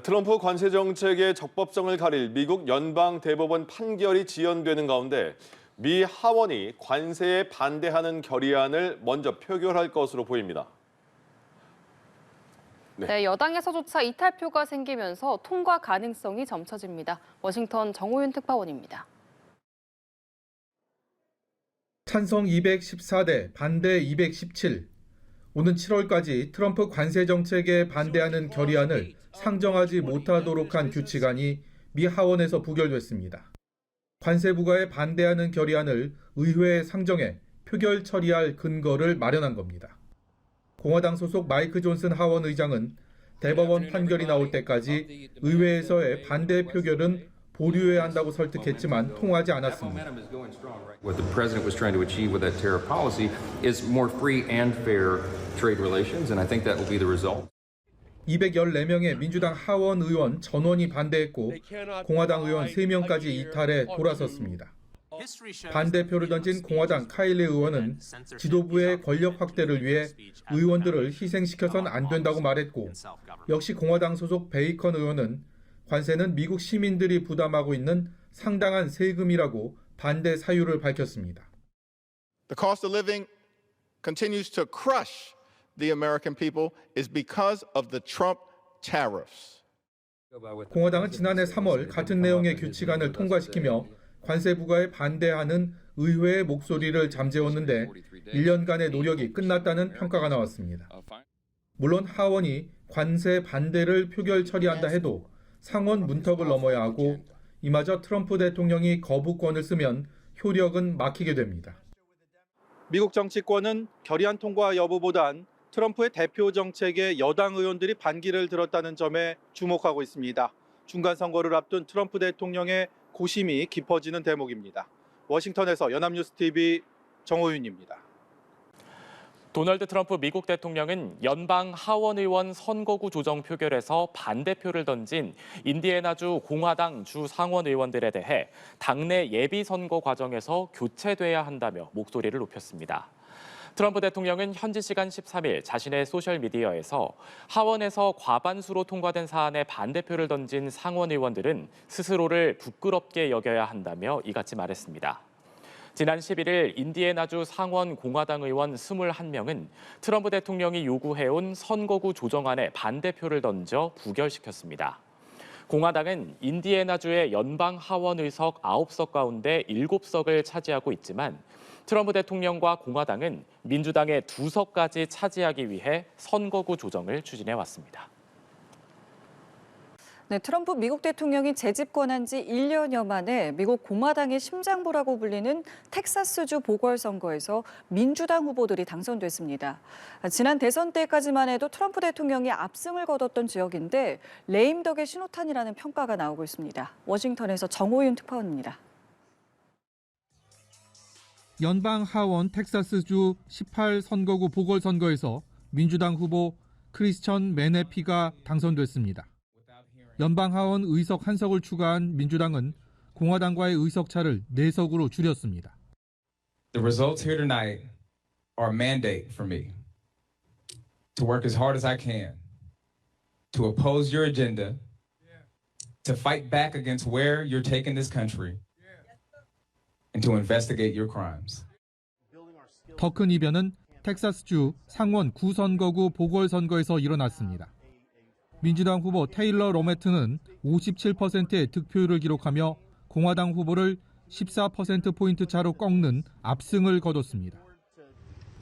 트럼프 관세 정책의 적법성을 가릴 미국 연방대법원 판결이 지연되는 가운데 미 하원이 관세에 반대하는 결의안을 먼저 표결할 것으로 보입니다. 네, 여당에서조차 이탈표가 생기면서 통과 가능성이 점쳐집니다. 워싱턴 정호윤 특파원입니다. 찬성 214대 반대 217. 오는 7월까지 트럼프 관세 정책에 반대하는 결의안을 상정하지 못하도록 한 규칙안이 미 하원에서 부결됐습니다. 관세 부과에 반대하는 결의안을 의회에 상정해 표결 처리할 근거를 마련한 겁니다. 공화당 소속 마이크 존슨 하원 의장은 대법원 판결이 나올 때까지 의회에서의 반대 표결은 보류해야 한다고 설득했지만 통하지 않았습니다. What the president was trying to achieve with that tariff policy is more free and fair trade relations, and I think that will be the result. 214명의 민주당 하원 의원 전원이 반대했고 공화당 의원 3명까지 이탈해 돌아섰습니다. 반대표를 던진 공화당 카일리 의원은 지도부의 권력 확대를 위해 의원들을 희생시켜선 안 된다고 말했고 역시 공화당 소속 베이컨 의원은 관세는 미국 시민들이 부담하고 있는 상당한 세금이라고 반대 사유를 밝혔습니다. The cost of living continues to crush the American people is because of the Trump tariffs. 공화당은 지난해 3월 같은 내용의 규칙안을 통과시키며 관세 부과에 반대하는 의회의 목소리를 잠재웠는데 1년간의 노력이 끝났다는 평가가 나왔습니다. 물론 하원이 관세 반대를 표결 처리한다 해도 상원 문턱을 넘어야 하고 이마저 트럼프 대통령이 거부권을 쓰면 효력은 막히게 됩니다. 미국 정치권은 결의안 통과 여부보단 트럼프의 대표 정책에 여당 의원들이 반기를 들었다는 점에 주목하고 있습니다. 중간 선거를 앞둔 트럼프 대통령의 고심이 깊어지는 대목입니다. 워싱턴에서 연합뉴스TV 정호윤입니다. 도널드 트럼프 미국 대통령은 연방 하원의원 선거구 조정 표결에서 반대표를 던진 인디애나주 공화당 주 상원의원들에 대해 당내 예비선거 과정에서 교체돼야 한다며 목소리를 높였습니다. 트럼프 대통령은 현지 시간 13일 자신의 소셜미디어에서 하원에서 과반수로 통과된 사안에 반대표를 던진 상원의원들은 스스로를 부끄럽게 여겨야 한다며 이같이 말했습니다. 지난 11일 인디애나주 상원 공화당 의원 21명은 트럼프 대통령이 요구해온 선거구 조정안에 반대표를 던져 부결시켰습니다. 공화당은 인디애나주의 연방 하원 의석 9석 가운데 7석을 차지하고 있지만 트럼프 대통령과 공화당은 민주당의 2석까지 차지하기 위해 선거구 조정을 추진해왔습니다. 네, 트럼프 미국 대통령이 재집권한 지 1년여 만에 미국 공화당의 심장부라고 불리는 텍사스주 보궐선거에서 민주당 후보들이 당선됐습니다. 지난 대선 때까지만 해도 트럼프 대통령이 압승을 거뒀던 지역인데 레임덕의 신호탄이라는 평가가 나오고 있습니다. 워싱턴에서 정호윤 특파원입니다. 연방 하원 텍사스주 18선거구 보궐선거에서 민주당 후보 크리스천 메네피가 당선됐습니다. 연방하원 의석 1석을 추가한 민주당은 공화당과의 의석 차를 4석으로 줄였습니다. The results here tonight are a mandate for me to work as hard as I can to oppose your agenda, to fight back against where you're taking this country, and to investigate your crimes. 더 큰 이변은 텍사스주 상원 9선거구 보궐선거에서 일어났습니다. 민주당 후보 테일러 로메트는 57%의 득표율을 기록하며 공화당 후보를 14%포인트 차로 꺾는 압승을 거뒀습니다.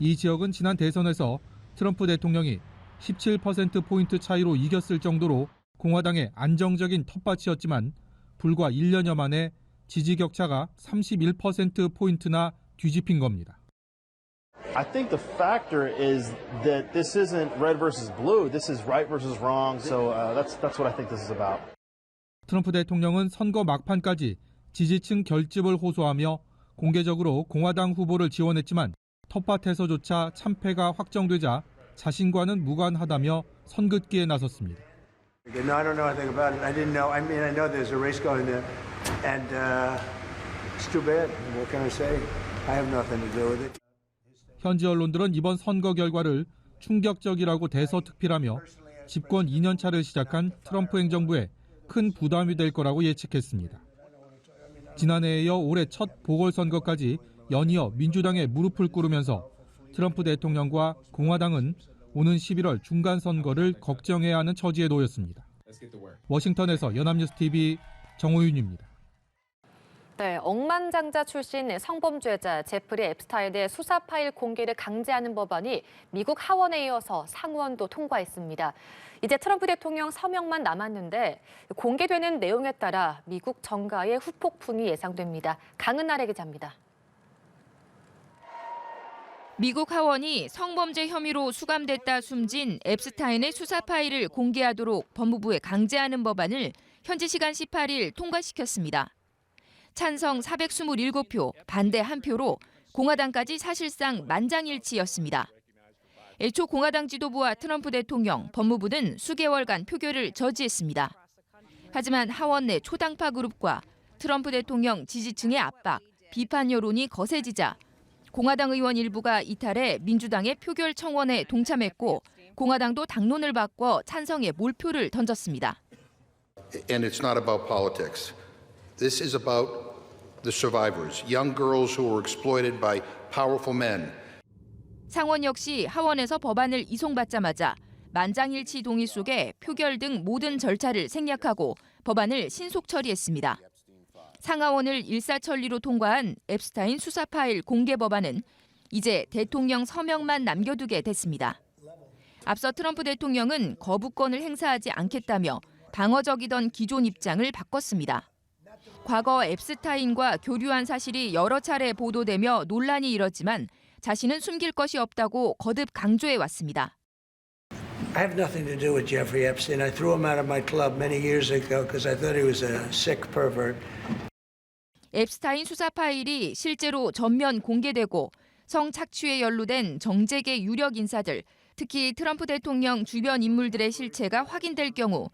이 지역은 지난 대선에서 트럼프 대통령이 17%포인트 차이로 이겼을 정도로 공화당의 안정적인 텃밭이었지만 불과 1년여 만에 지지 격차가 31%포인트나 뒤집힌 겁니다. I think the factor is that this isn't red versus blue. This is right versus wrong. So that's what I think this is about. 트럼프 대통령은 선거 막판까지 지지층 결집을 호소하며 공개적으로 공화당 후보를 지원했지만 텃밭에서조차 참패가 확정되자 자신과는 무관하다며 선긋기에 나섰습니다. No, I don't know anything about it. I didn't know. I mean, I know there's a race going there, and it's too bad. What can I say? I have nothing to do with it. 현지 언론들은 이번 선거 결과를 충격적이라고 대서특필하며 집권 2년 차를 시작한 트럼프 행정부에 큰 부담이 될 거라고 예측했습니다. 지난해에 이어 올해 첫 보궐선거까지 연이어 민주당에 무릎을 꿇으면서 트럼프 대통령과 공화당은 오는 11월 중간선거를 걱정해야 하는 처지에 놓였습니다. 워싱턴에서 연합뉴스TV 정호윤입니다. 네, 억만장자 출신 성범죄자 제프리 앱스타인의 수사 파일 공개를 강제하는 법안이 미국 하원에 이어서 상원도 통과했습니다. 이제 트럼프 대통령 서명만 남았는데 공개되는 내용에 따라 미국 정가의 후폭풍이 예상됩니다. 강은나래 기자입니다. 미국 하원이 성범죄 혐의로 수감됐다 숨진 앱스타인의 수사 파일을 공개하도록 법무부에 강제하는 법안을 현지 시간 18일 통과시켰습니다. 찬성 427표, 반대 1표로 공화당까지 사실상 만장일치였습니다. 애초 공화당 지도부와 트럼프 대통령, 법무부는 수개월간 표결을 저지했습니다. 하지만 하원 내 초당파 그룹과 트럼프 대통령 지지층의 압박, 비판 여론이 거세지자 공화당 의원 일부가 이탈해 민주당의 표결 청원에 동참했고 공화당도 당론을 바꿔 찬성에 몰표를 던졌습니다. And it's not about politics. This is about the survivors, young girls who were exploited by powerful men. 상원 역시 하원에서 법안을 이송받자마자 만장일치 동의 속에 표결 등 모든 절차를 생략하고 법안을 신속 처리했습니다. 상하원을 일사천리로 통과한 앱스타인 수사 파일 공개 법안은 이제 대통령 서명만 남겨두게 됐습니다. 앞서 트럼프 대통령은 거부권을 행사하지 않겠다며 방어적이던 기존 입장을 바꿨습니다. 과거 앱스타인과 교류한 사실이 여러 차례 보도되며 논란이 일었지만 자신은 숨길 것이 없다고 거듭 강조해 왔습니다. I have nothing to do with Jeffrey Epstein. I threw him out of my club many years ago because I thought he was a sick pervert. 앱스타인 수사 파일이 실제로 전면 공개되고 성착취에 연루된 정재계 유력 인사들, 특히 트럼프 대통령 주변 인물들의 실체가 확인될 경우